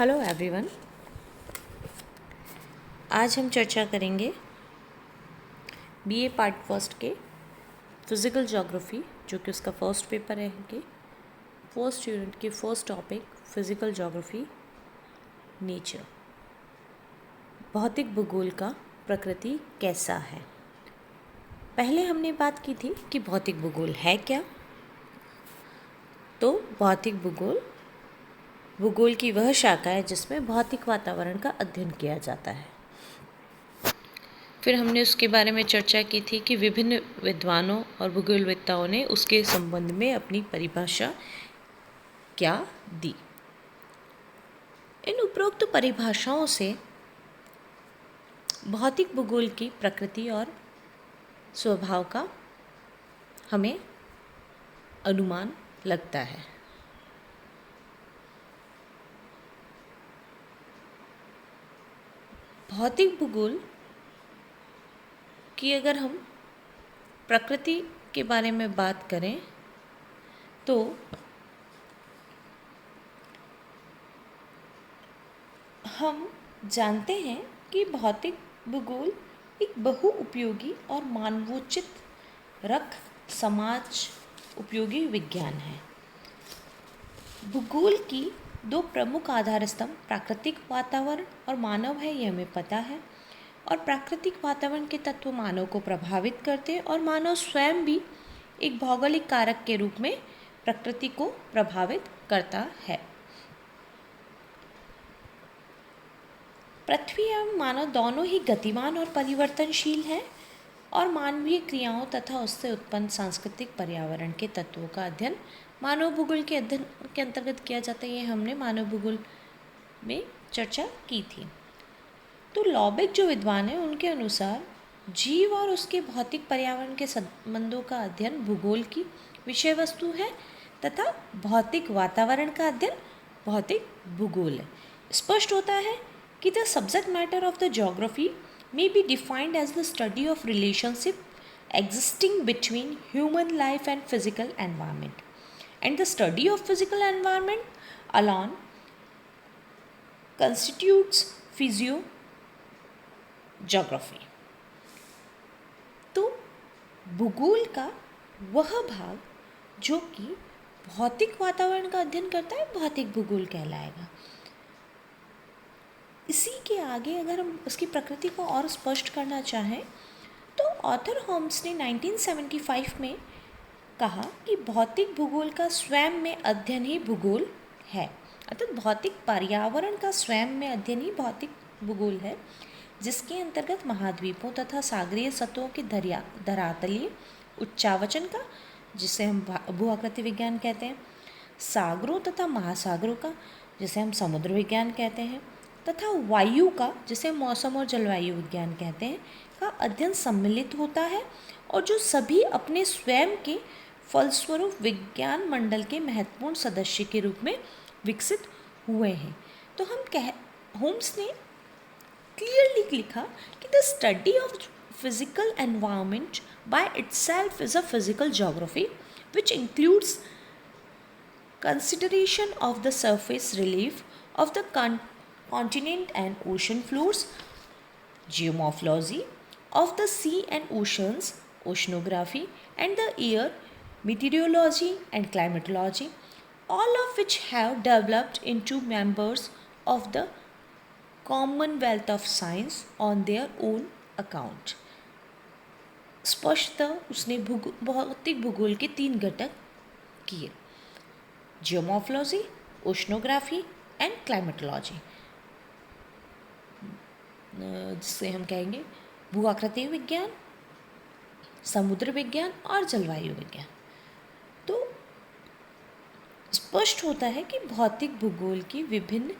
Hello everyone. आज हम चर्चा करेंगे बीए पार्ट फर्स्ट के फिज़िकल ज्योग्राफी, जो कि उसका फर्स्ट पेपर है कि फर्स्ट यूनिट के first topic physical geography nature, भौतिक भूगोल का प्रकृति कैसा है। पहले हमने बात की थी कि भौतिक भूगोल है क्या। तो भौतिक भूगोल की वह शाखा है जिसमें भौतिक वातावरण का अध्ययन किया जाता है। फिर हमने उसके बारे में चर्चा की थी कि विभिन्न विद्वानों और भूगोलवेत्ताओं ने उसके संबंध में अपनी परिभाषा क्या दी। इन उपरोक्त परिभाषाओं से भौतिक भूगोल की प्रकृति और स्वभाव का हमें अनुमान लगता है। भौतिक भूगोल की अगर हम प्रकृति के बारे में बात करें तो हम जानते हैं कि भौतिक भूगोल एक बहुउपयोगी और मानवोचित रख समाज उपयोगी विज्ञान है। भूगोल की दो प्रमुख आधार स्तंभ प्राकृतिक वातावरण और मानव है, ये हमें पता है। और प्राकृतिक वातावरण के तत्व मानव को प्रभावित करते हैं और मानव स्वयं भी एक भौगोलिक कारक के रूप में प्रकृति को प्रभावित करता है। पृथ्वी एवं मानव दोनों ही गतिमान और परिवर्तनशील हैं और मानवीय क्रियाओं तथा उससे उत्पन्न सांस्कृतिक पर्यावरण के तत्वों का अध्ययन मानव भूगोल के अध्ययन के अंतर्गत किया जाता है। ये हमने मानव भूगोल में चर्चा की थी। तो लॉबेक जो विद्वान हैं उनके अनुसार जीव और उसके भौतिक पर्यावरण के संबंधों का अध्ययन भूगोल की विषय वस्तु है तथा भौतिक वातावरण का अध्ययन भौतिक भूगोल है। स्पष्ट होता है कि the subject matter of the geography may be defined as the study of relationship existing between human life and physical environment, and the study of physical environment alone constitutes physiogeography। तो भूगोल का वह भाग जो कि भौतिक वातावरण का अध्ययन करता है भौतिक भूगोल कहलाएगा। इसी के आगे अगर हम उसकी प्रकृति को और स्पष्ट करना चाहें तो ऑथर होम्स ने 1975 में कहा कि भौतिक भूगोल का स्वयं में अध्ययन ही भूगोल है, अर्थात भौतिक पर्यावरण का स्वयं में अध्ययन ही भौतिक भूगोल है, जिसके अंतर्गत महाद्वीपों तथा सागरीय सतहों के धरातलीय उच्चावचन का, जिसे हम भू-आकृति विज्ञान कहते हैं, सागरों तथा महासागरों का, जिसे हम समुद्र विज्ञान कहते हैं, तथा वायु का, जिसे मौसम और जलवायु विज्ञान कहते हैं, का अध्ययन सम्मिलित होता है और जो सभी अपने स्वयं के फलस्वरूप विज्ञान मंडल के महत्वपूर्ण सदस्य के रूप में विकसित हुए हैं। तो होम्स ने क्लियरली लिखा कि the study of physical environment by itself is a physical geography which includes consideration of the surface relief of the continent and ocean floors, geomorphology of the sea and oceans, oceanography, and the air, meteorology and climatology, all of which have developed into members of the commonwealth of science on their own account। स्पष्टतः उसने भौतिक भूगोल के 3 घटक किए, geomorphology, oceanography and climatology, जिससे हम कहेंगे भू-आकृति विज्ञान, समुद्र विज्ञान और जलवायु विज्ञान। तो स्पष्ट होता है कि भौतिक भूगोल की विभिन्न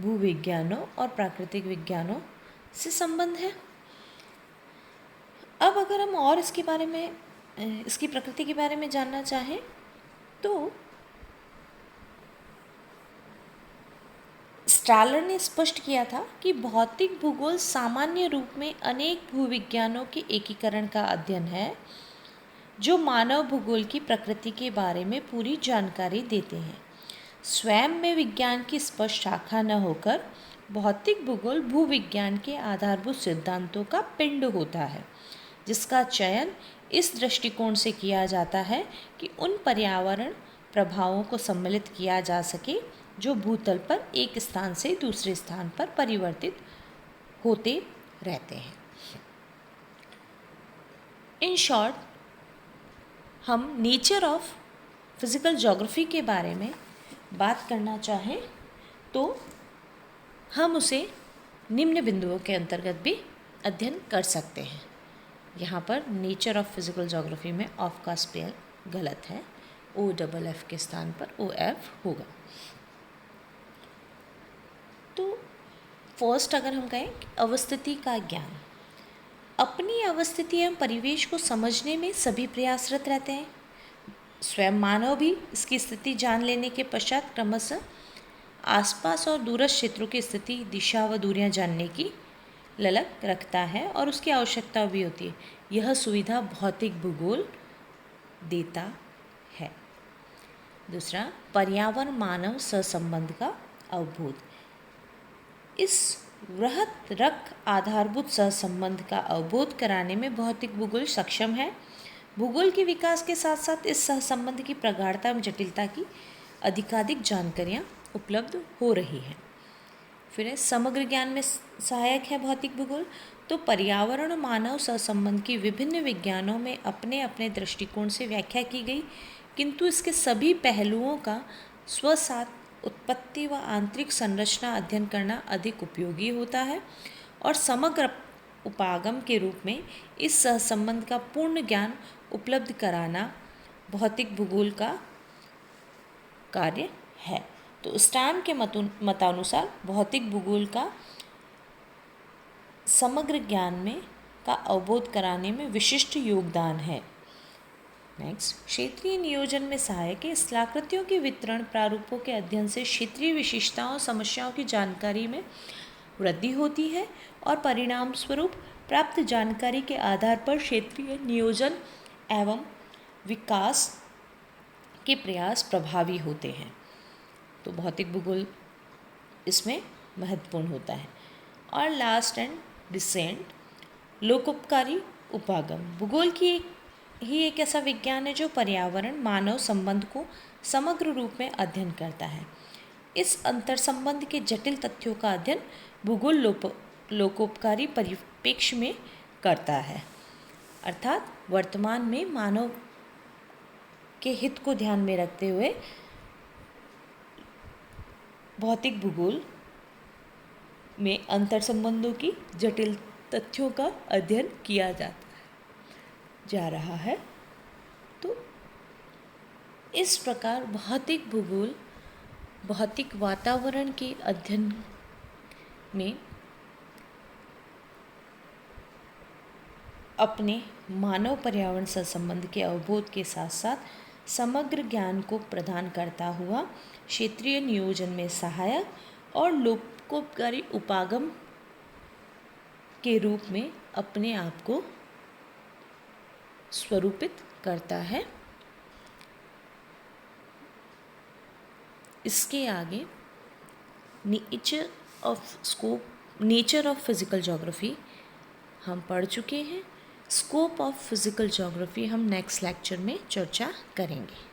भूविज्ञानों और प्राकृतिक विज्ञानों से संबंध है। अब अगर हम और इसके बारे में, इसकी प्रकृति के बारे में जानना चाहें तो स्टालर ने स्पष्ट किया था कि भौतिक भूगोल सामान्य रूप में अनेक भूविज्ञानों के एकीकरण का अध्ययन है जो मानव भूगोल की प्रकृति के बारे में पूरी जानकारी देते हैं। स्वयं में विज्ञान की स्पष्ट शाखा न होकर भौतिक भूगोल भूविज्ञान के आधारभूत सिद्धांतों का पिंड होता है, जिसका चयन इस दृष्टिकोण से किया जाता है कि उन पर्यावरण प्रभावों को सम्मिलित किया जा सके जो भूतल पर एक स्थान से दूसरे स्थान पर परिवर्तित होते रहते हैं। इन शॉर्ट, हम नेचर ऑफ फिज़िकल ज्योग्राफी के बारे में बात करना चाहें तो हम उसे निम्न बिंदुओं के अंतर्गत भी अध्ययन कर सकते हैं। यहाँ पर नेचर ऑफ फिज़िकल ज्योग्राफी में ऑफ का स्पेल गलत है, OFF के स्थान पर OF होगा। तो फर्स्ट अगर हम कहें अवस्थिति का ज्ञान, अपनी अवस्थिति एवं परिवेश को समझने में सभी प्रयासरत रहते हैं। स्वयं मानव भी इसकी स्थिति जान लेने के पश्चात क्रमशः आसपास और दूरस्थ क्षेत्रों की स्थिति, दिशा व दूरियां जानने की ललक रखता है और उसकी आवश्यकता भी होती है। यह सुविधा भौतिक भूगोल देता है। दूसरा, पर्यावरण मानव सहसंबंध का अवबोध। इस वृहत रक आधारभूत सहसंबंध का अवबोध कराने में भौतिक भूगोल सक्षम है। भूगोल के विकास के साथ साथ इस सहसंबंध की प्रगाढ़ता एवं जटिलता की अधिकाधिक जानकारियाँ उपलब्ध हो रही हैं। फिर समग्र ज्ञान में सहायक है भौतिक भूगोल। तो पर्यावरण और मानव सहसंबंध की विभिन्न विज्ञानों में अपने अपने दृष्टिकोण से व्याख्या की गई, किंतु इसके सभी पहलुओं का स्वसात उत्पत्ति व आंतरिक संरचना अध्ययन करना अधिक उपयोगी होता है और समग्र उपागम के रूप में इस सहसंबंध का पूर्ण ज्ञान उपलब्ध कराना भौतिक भूगोल का कार्य है। तो स्टैम के मतानुसार भौतिक भूगोल का समग्र ज्ञान में का अवबोध कराने में विशिष्ट योगदान है। नेक्स्ट, क्षेत्रीय नियोजन में सहायक है। स्थलाकृतियों के वितरण प्रारूपों के अध्ययन से क्षेत्रीय विशेषताओं और समस्याओं की जानकारी में वृद्धि होती है और परिणाम स्वरूप प्राप्त जानकारी के आधार पर क्षेत्रीय नियोजन एवं विकास के प्रयास प्रभावी होते हैं। तो भौतिक भूगोल इसमें महत्वपूर्ण होता है। और लास्ट एंड डिसेंट, लोकोपकारी उपागम। भूगोल की एक ऐसा विज्ञान है जो पर्यावरण मानव संबंध को समग्र रूप में अध्ययन करता है। इस अंतर संबंध के जटिल तथ्यों का अध्ययन भूगोल लोकोपकारी परिप्रेक्ष्य में करता है, अर्थात वर्तमान में मानव के हित को ध्यान में रखते हुए भौतिक भूगोल में अंतर संबंधों की जटिल तथ्यों का अध्ययन किया जा रहा है। तो इस प्रकार भौतिक भूगोल भौतिक वातावरण के अध्ययन में अपने मानव पर्यावरण सहसंबंध के अवबोध के साथ साथ समग्र ज्ञान को प्रदान करता हुआ क्षेत्रीय नियोजन में सहायक और लोकोपकारी उपागम के रूप में अपने आप को स्वरूपित करता है। इसके आगे नेचर ऑफ फिज़िकल ज्योग्राफी हम पढ़ चुके हैं। स्कोप ऑफ फिज़िकल ज्योग्राफी हम नेक्स्ट लेक्चर में चर्चा करेंगे।